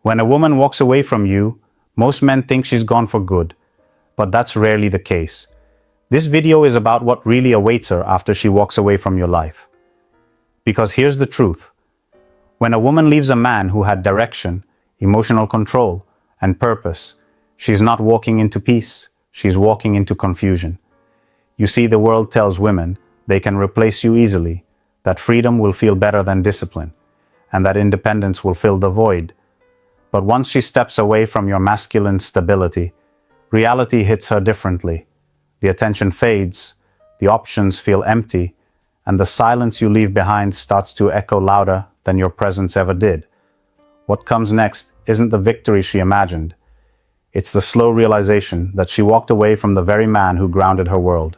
When a woman walks away from you, most men think she's gone for good, but that's rarely the case. This video is about what really awaits her after she walks away from your life. Because here's the truth. When a woman leaves a man who had direction, emotional control, and purpose, she's not walking into peace, she's walking into confusion. You see, the world tells women they can replace you easily, that freedom will feel better than discipline, and that independence will fill the void. But once she steps away from your masculine stability, reality hits her differently. The attention fades, the options feel empty, and the silence you leave behind starts to echo louder than your presence ever did. What comes next isn't the victory she imagined. It's the slow realization that she walked away from the very man who grounded her world.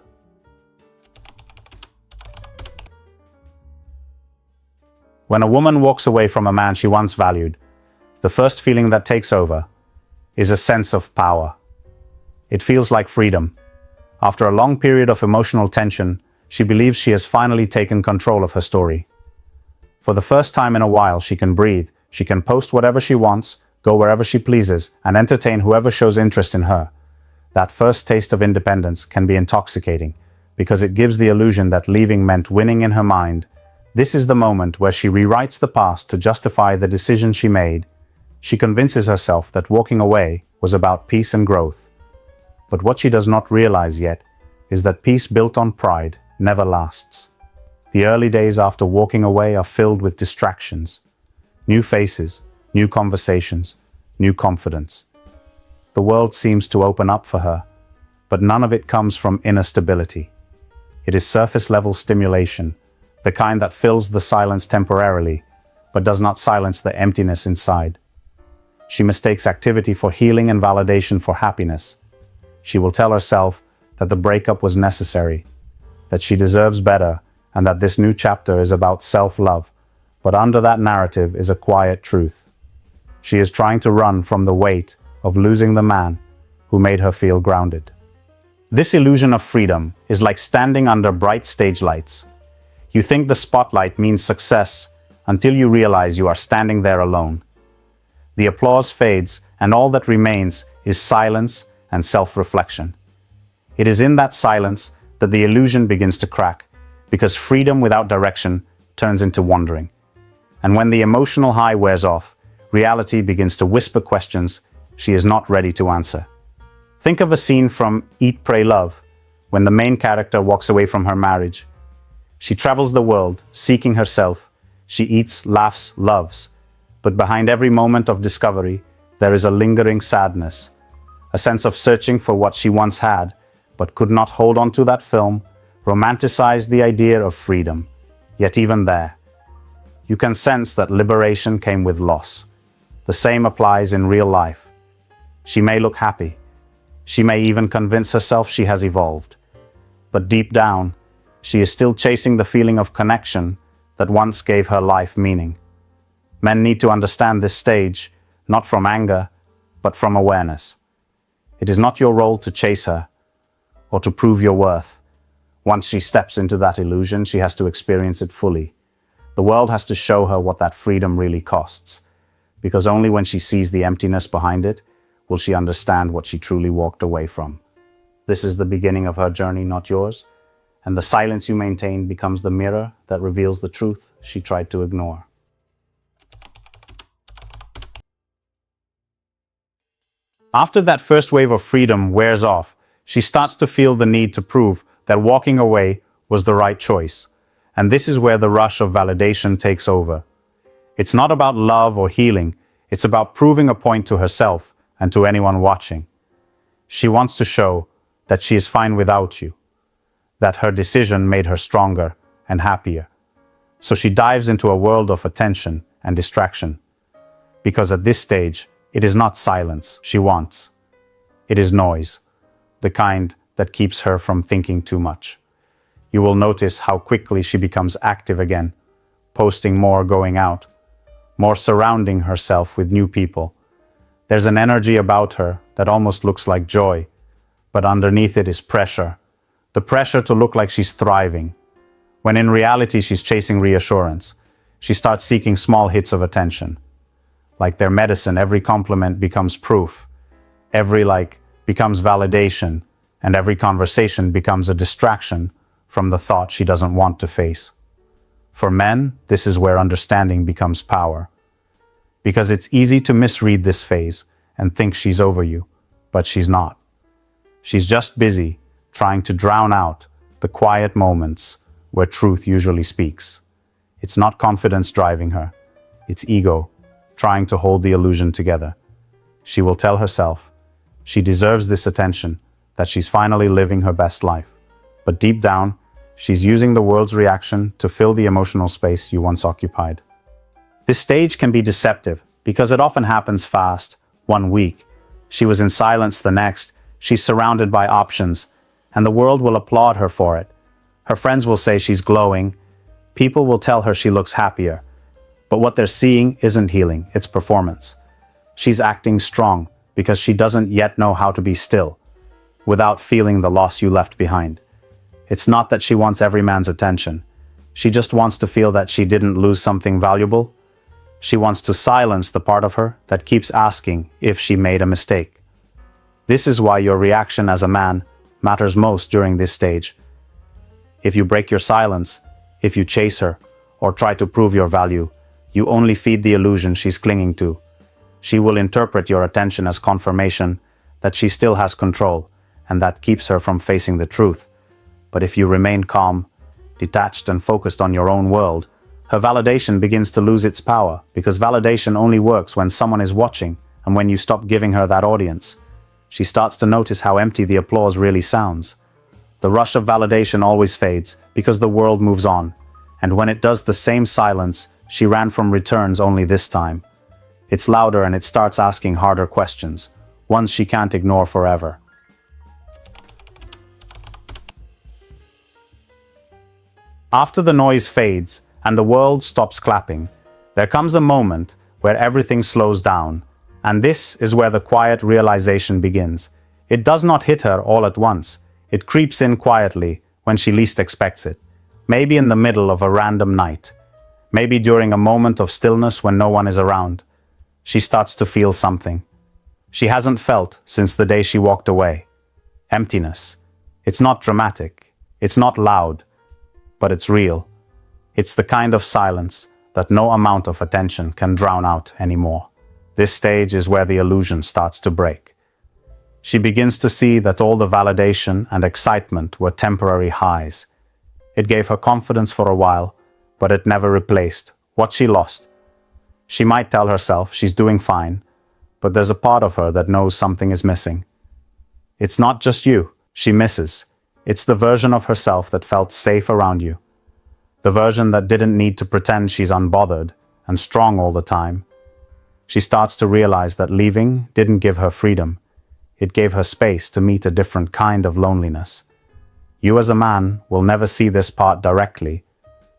When a woman walks away from a man she once valued, the first feeling that takes over is a sense of power. It feels like freedom. After a long period of emotional tension, she believes she has finally taken control of her story. For the first time in a while, she can breathe, she can post whatever she wants, go wherever she pleases, and entertain whoever shows interest in her. That first taste of independence can be intoxicating, because it gives the illusion that leaving meant winning in her mind. This is the moment where she rewrites the past to justify the decision she made. She convinces herself that walking away was about peace and growth. But what she does not realize yet is that peace built on pride never lasts. The early days after walking away are filled with distractions, new faces, new conversations, new confidence. The world seems to open up for her, but none of it comes from inner stability. It is surface-level stimulation, the kind that fills the silence temporarily, but does not silence the emptiness inside. She mistakes activity for healing and validation for happiness. She will tell herself that the breakup was necessary, that she deserves better, and that this new chapter is about self-love. But under that narrative is a quiet truth. She is trying to run from the weight of losing the man who made her feel grounded. This illusion of freedom is like standing under bright stage lights. You think the spotlight means success until you realize you are standing there alone. The applause fades, and all that remains is silence and self-reflection. It is in that silence that the illusion begins to crack, because freedom without direction turns into wandering. And when the emotional high wears off, reality begins to whisper questions she is not ready to answer. Think of a scene from Eat, Pray, Love, when the main character walks away from her marriage. She travels the world, seeking herself. She eats, laughs, loves. But behind every moment of discovery, there is a lingering sadness, a sense of searching for what she once had, but could not hold on to. That film romanticized the idea of freedom. Yet even there, you can sense that liberation came with loss. The same applies in real life. She may look happy. She may even convince herself she has evolved. But deep down, she is still chasing the feeling of connection that once gave her life meaning. Men need to understand this stage, not from anger, but from awareness. It is not your role to chase her or to prove your worth. Once she steps into that illusion, she has to experience it fully. The world has to show her what that freedom really costs, because only when she sees the emptiness behind it will she understand what she truly walked away from. This is the beginning of her journey, not yours, and the silence you maintain becomes the mirror that reveals the truth she tried to ignore. After that first wave of freedom wears off, she starts to feel the need to prove that walking away was the right choice. And this is where the rush of validation takes over. It's not about love or healing, it's about proving a point to herself and to anyone watching. She wants to show that she is fine without you, that her decision made her stronger and happier. So she dives into a world of attention and distraction. Because at this stage, it is not silence she wants. It is noise, the kind that keeps her from thinking too much. You will notice how quickly she becomes active again, posting more, going out, more surrounding herself with new people. There's an energy about her that almost looks like joy, but underneath it is pressure. The pressure to look like she's thriving, when in reality she's chasing reassurance. She starts seeking small hits of attention. Like their medicine, every compliment becomes proof. Every like becomes validation, and every conversation becomes a distraction from the thought she doesn't want to face. For men, this is where understanding becomes power. Because it's easy to misread this phase and think she's over you, but she's not. She's just busy trying to drown out the quiet moments where truth usually speaks. It's not confidence driving her, it's ego trying to hold the illusion together. She will tell herself she deserves this attention, that she's finally living her best life. But deep down, she's using the world's reaction to fill the emotional space you once occupied. This stage can be deceptive because it often happens fast. 1 week, she was in silence; the next, she's surrounded by options, and the world will applaud her for it. Her friends will say she's glowing. People will tell her she looks happier. But what they're seeing isn't healing, it's performance. She's acting strong because she doesn't yet know how to be still, without feeling the loss you left behind. It's not that she wants every man's attention. She just wants to feel that she didn't lose something valuable. She wants to silence the part of her that keeps asking if she made a mistake. This is why your reaction as a man matters most during this stage. If you break your silence, if you chase her, or try to prove your value, you only feed the illusion she's clinging to. She will interpret your attention as confirmation that she still has control, and that keeps her from facing the truth. But if you remain calm, detached and focused on your own world, her validation begins to lose its power, because validation only works when someone is watching and when you stop giving her that audience. She starts to notice how empty the applause really sounds. The rush of validation always fades because the world moves on, and when it does, the same silence she ran from returns, only this time. It's louder and it starts asking harder questions, ones she can't ignore forever. After the noise fades and the world stops clapping, there comes a moment where everything slows down, and this is where the quiet realization begins. It does not hit her all at once. It creeps in quietly when she least expects it. Maybe in the middle of a random night. Maybe during a moment of stillness when no one is around. She starts to feel something she hasn't felt since the day she walked away. Emptiness. It's not dramatic. It's not loud. But it's real. It's the kind of silence that no amount of attention can drown out anymore. This stage is where the illusion starts to break. She begins to see that all the validation and excitement were temporary highs. It gave her confidence for a while, but it never replaced what she lost. She might tell herself she's doing fine, but there's a part of her that knows something is missing. It's not just you she misses. It's the version of herself that felt safe around you. The version that didn't need to pretend she's unbothered and strong all the time. She starts to realize that leaving didn't give her freedom. It gave her space to meet a different kind of loneliness. You as a man will never see this part directly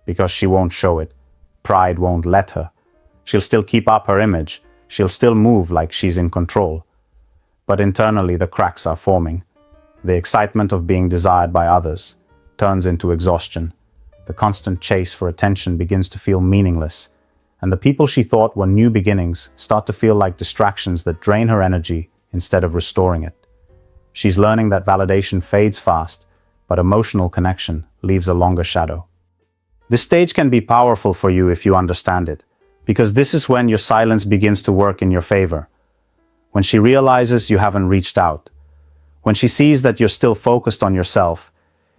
because she won't show it. Pride won't let her. She'll still keep up her image. She'll still move like she's in control. But internally the cracks are forming. The excitement of being desired by others turns into exhaustion. The constant chase for attention begins to feel meaningless, and the people she thought were new beginnings start to feel like distractions that drain her energy instead of restoring it. She's learning that validation fades fast, but emotional connection leaves a longer shadow. This stage can be powerful for you if you understand it, because this is when your silence begins to work in your favor. When she realizes you haven't reached out, when she sees that you're still focused on yourself,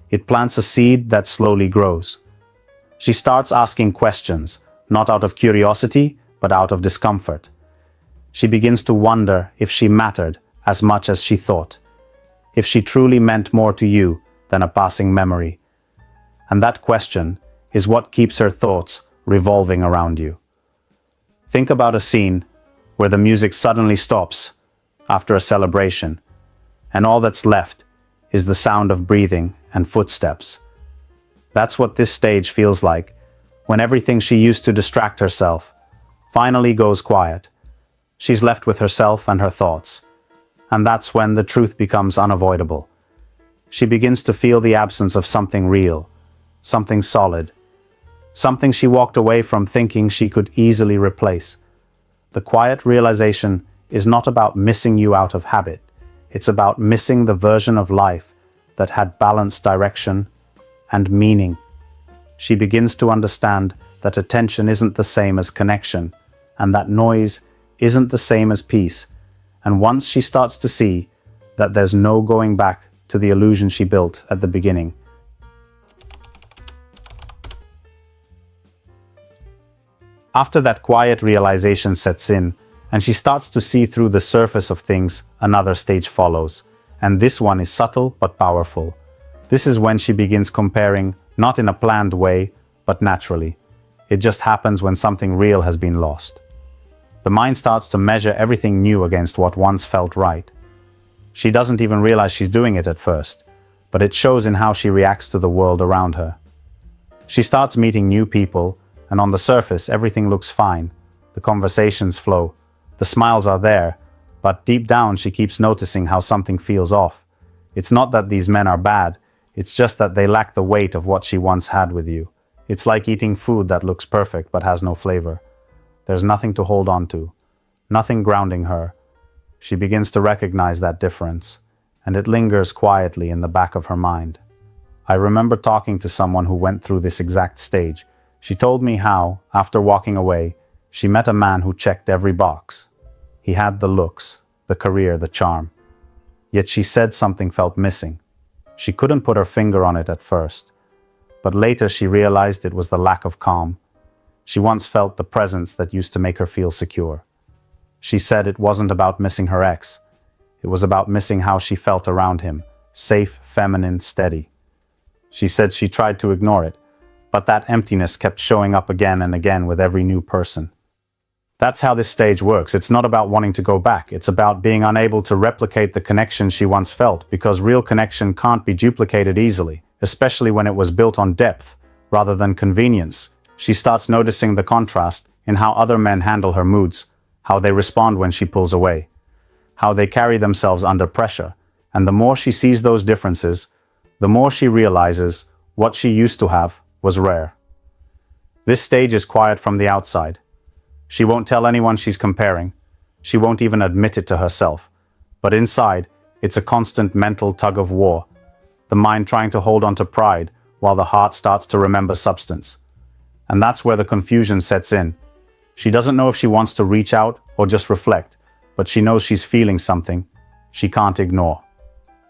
it plants a seed that slowly grows. She starts asking questions, not out of curiosity, but out of discomfort. She begins to wonder if she mattered as much as she thought, if she truly meant more to you than a passing memory. And that question is what keeps her thoughts revolving around you. Think about a scene where the music suddenly stops after a celebration, and all that's left is the sound of breathing and footsteps. That's what this stage feels like, when everything she used to distract herself finally goes quiet. She's left with herself and her thoughts, and that's when the truth becomes unavoidable. She begins to feel the absence of something real, something solid, something she walked away from thinking she could easily replace. The quiet realization is not about missing you out of habit. It's about missing the version of life that had balanced direction and meaning. She begins to understand that attention isn't the same as connection, and that noise isn't the same as peace. And once she starts to see that there's no going back to the illusion she built at the beginning. After that quiet realization sets in, and she starts to see through the surface of things, another stage follows. And this one is subtle but powerful. This is when she begins comparing, not in a planned way, but naturally. It just happens when something real has been lost. The mind starts to measure everything new against what once felt right. She doesn't even realize she's doing it at first, but it shows in how she reacts to the world around her. She starts meeting new people, and on the surface, everything looks fine. The conversations flow, the smiles are there, but deep down she keeps noticing how something feels off. It's not that these men are bad, it's just that they lack the weight of what she once had with you. It's like eating food that looks perfect but has no flavor. There's nothing to hold on to, nothing grounding her. She begins to recognize that difference, and it lingers quietly in the back of her mind. I remember talking to someone who went through this exact stage. She told me how, after walking away, she met a man who checked every box. He had the looks, the career, the charm. Yet she said something felt missing. She couldn't put her finger on it at first, but later she realized it was the lack of calm. She once felt the presence that used to make her feel secure. She said it wasn't about missing her ex. It was about missing how she felt around him, safe, feminine, steady. She said she tried to ignore it, but that emptiness kept showing up again and again with every new person. That's how this stage works. It's not about wanting to go back. It's about being unable to replicate the connection she once felt, because real connection can't be duplicated easily, especially when it was built on depth rather than convenience. She starts noticing the contrast in how other men handle her moods, how they respond when she pulls away, how they carry themselves under pressure. And the more she sees those differences, the more she realizes what she used to have was rare. This stage is quiet from the outside. She won't tell anyone she's comparing. She won't even admit it to herself. But inside, it's a constant mental tug of war, the mind trying to hold on to pride while the heart starts to remember substance. And that's where the confusion sets in. She doesn't know if she wants to reach out or just reflect, but she knows she's feeling something she can't ignore.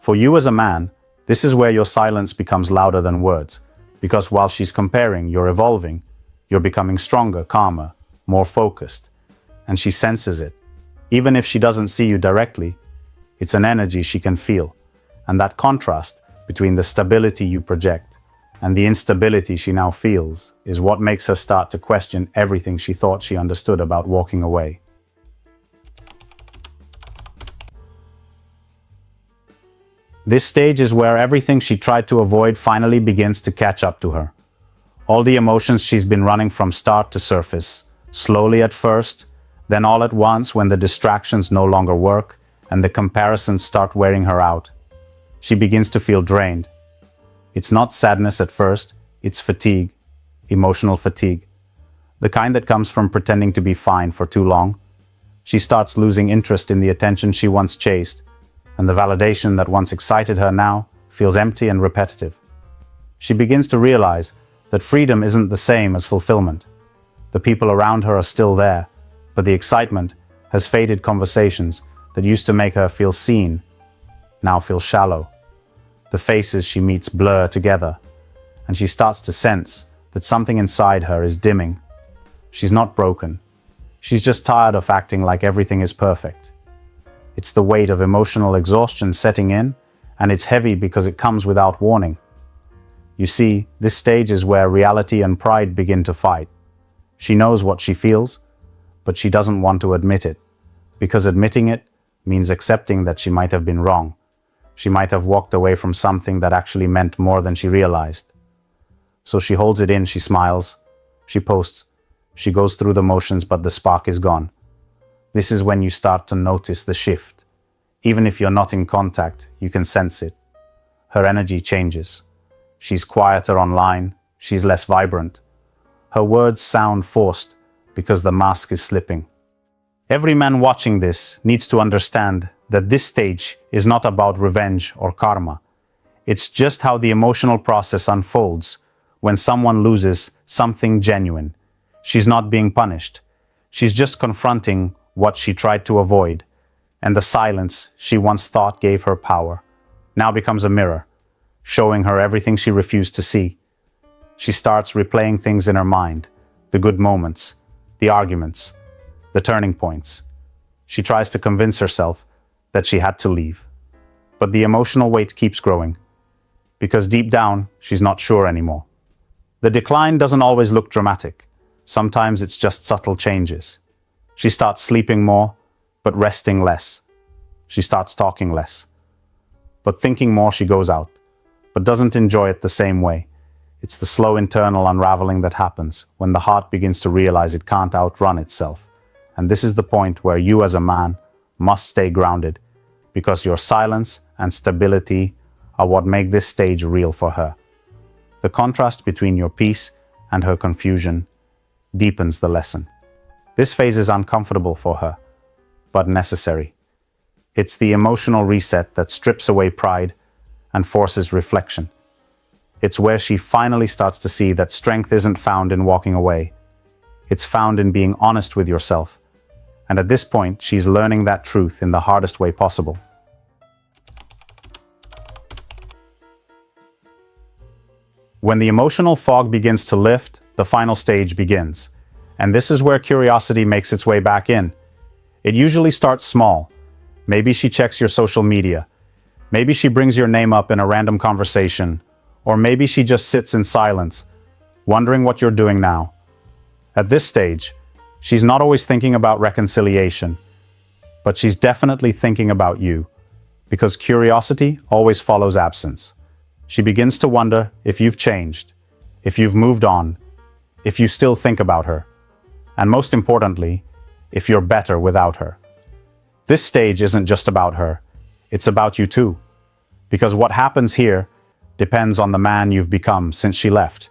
For you as a man, this is where your silence becomes louder than words, because while she's comparing, you're evolving, you're becoming stronger, calmer, more focused, and she senses it. Even if she doesn't see you directly, it's an energy she can feel, and that contrast between the stability you project and the instability she now feels is what makes her start to question everything she thought she understood about walking away. This stage is where everything she tried to avoid finally begins to catch up to her. All the emotions she's been running from start to surface, slowly at first, then all at once when the distractions no longer work and the comparisons start wearing her out. She begins to feel drained. It's not sadness at first, it's fatigue, emotional fatigue. The kind that comes from pretending to be fine for too long. She starts losing interest in the attention she once chased, and the validation that once excited her now feels empty and repetitive. She begins to realize that freedom isn't the same as fulfillment. The people around her are still there, but the excitement has faded. Conversations that used to make her feel seen now feel shallow. The faces she meets blur together, and she starts to sense that something inside her is dimming. She's not broken. She's just tired of acting like everything is perfect. It's the weight of emotional exhaustion setting in, and it's heavy because it comes without warning. You see, this stage is where reality and pride begin to fight. She knows what she feels, but she doesn't want to admit it, because admitting it means accepting that she might have been wrong. She might have walked away from something that actually meant more than she realized. So she holds it in, she smiles, she posts, she goes through the motions, but the spark is gone. This is when you start to notice the shift. Even if you're not in contact, you can sense it. Her energy changes. She's quieter online, she's less vibrant. Her words sound forced because the mask is slipping. Every man watching this needs to understand that this stage is not about revenge or karma. It's just how the emotional process unfolds when someone loses something genuine. She's not being punished. She's just confronting what she tried to avoid, and the silence she once thought gave her power now becomes a mirror, showing her everything she refused to see. She starts replaying things in her mind, the good moments, the arguments, the turning points. She tries to convince herself that she had to leave. But the emotional weight keeps growing, because deep down, she's not sure anymore. The decline doesn't always look dramatic. Sometimes it's just subtle changes. She starts sleeping more, but resting less. She starts talking less. But thinking more, she goes out, but doesn't enjoy it the same way. It's the slow internal unraveling that happens when the heart begins to realize it can't outrun itself. And this is the point where you as a man must stay grounded, because your silence and stability are what make this stage real for her. The contrast between your peace and her confusion deepens the lesson. This phase is uncomfortable for her, but necessary. It's the emotional reset that strips away pride and forces reflection. It's where she finally starts to see that strength isn't found in walking away. It's found in being honest with yourself. And at this point, she's learning that truth in the hardest way possible. When the emotional fog begins to lift, the final stage begins. And this is where curiosity makes its way back in. It usually starts small. Maybe she checks your social media. Maybe she brings your name up in a random conversation. Or maybe she just sits in silence, wondering what you're doing now. At this stage, she's not always thinking about reconciliation, but she's definitely thinking about you, because curiosity always follows absence. She begins to wonder if you've changed, if you've moved on, if you still think about her, and most importantly, if you're better without her. This stage isn't just about her, it's about you too, because what happens here depends on the man you've become since she left.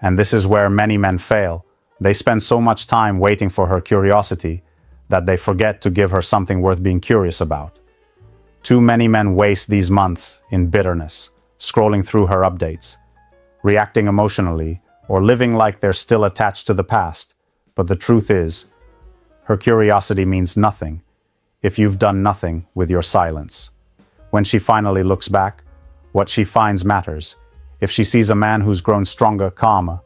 And this is where many men fail. They spend so much time waiting for her curiosity that they forget to give her something worth being curious about. Too many men waste these months in bitterness, scrolling through her updates, reacting emotionally, or living like they're still attached to the past. But the truth is, her curiosity means nothing if you've done nothing with your silence. When she finally looks back, what she finds matters. If she sees a man who's grown stronger, calmer,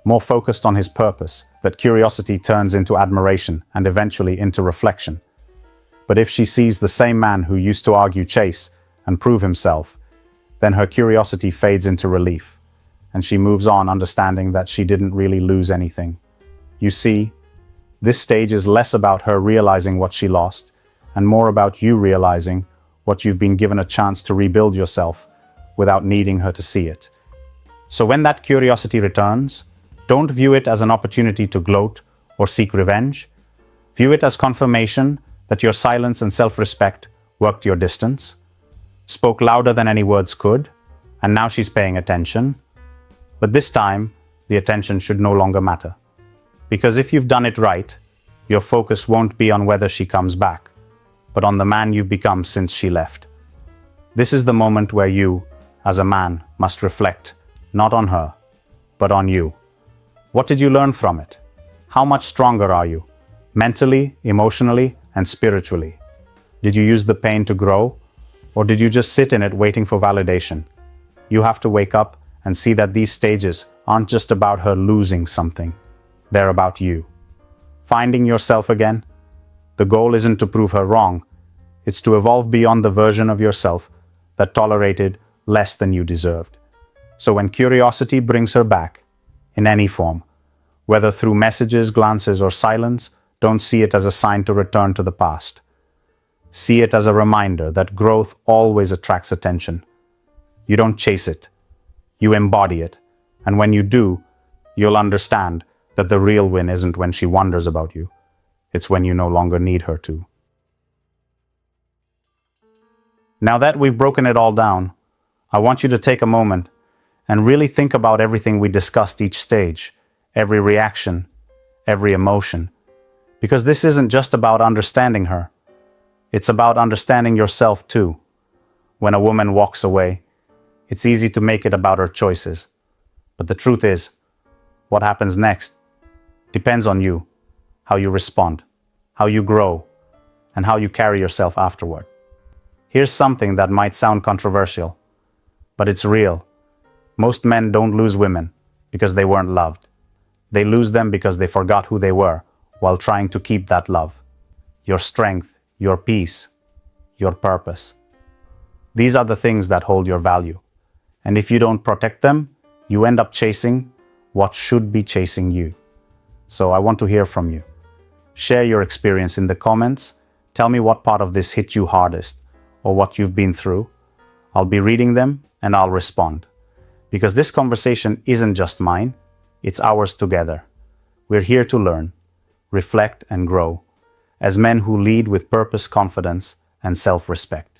more focused on his purpose, that curiosity turns into admiration and eventually into reflection. But if she sees the same man who used to argue, chase, and prove himself, then her curiosity fades into relief, and she moves on understanding that she didn't really lose anything. You see, this stage is less about her realizing what she lost, and more about you realizing what you've been given a chance to rebuild yourself without needing her to see it. So when that curiosity returns, don't view it as an opportunity to gloat or seek revenge. View it as confirmation that your silence and self-respect worked your distance, spoke louder than any words could, and now she's paying attention. But this time, the attention should no longer matter. Because if you've done it right, your focus won't be on whether she comes back, but on the man you've become since she left. This is the moment where you, as a man, must reflect, not on her, but on you. What did you learn from it? How much stronger are you? Mentally, emotionally, and spiritually? Did you use the pain to grow? Or did you just sit in it waiting for validation? You have to wake up and see that these stages aren't just about her losing something. They're about you. Finding yourself again. The goal isn't to prove her wrong. It's to evolve beyond the version of yourself that tolerated less than you deserved. So when curiosity brings her back, in any form, whether through messages, glances, or silence, don't see it as a sign to return to the past. See it as a reminder that growth always attracts attention. You don't chase it. You embody it. And when you do, you'll understand that the real win isn't when she wonders about you. It's when you no longer need her to. Now that we've broken it all down, I want you to take a moment and really think about everything we discussed each stage, every reaction, every emotion. Because this isn't just about understanding her. It's about understanding yourself too. When a woman walks away, it's easy to make it about her choices. But the truth is, what happens next depends on you, how you respond, how you grow, and how you carry yourself afterward. Here's something that might sound controversial, but it's real. Most men don't lose women because they weren't loved. They lose them because they forgot who they were while trying to keep that love. Your strength, your peace, your purpose. These are the things that hold your value. And if you don't protect them, you end up chasing what should be chasing you. So I want to hear from you. Share your experience in the comments. Tell me what part of this hit you hardest or what you've been through. I'll be reading them and I'll respond. Because this conversation isn't just mine, it's ours together. We're here to learn, reflect, and grow as men who lead with purpose, confidence, and self-respect.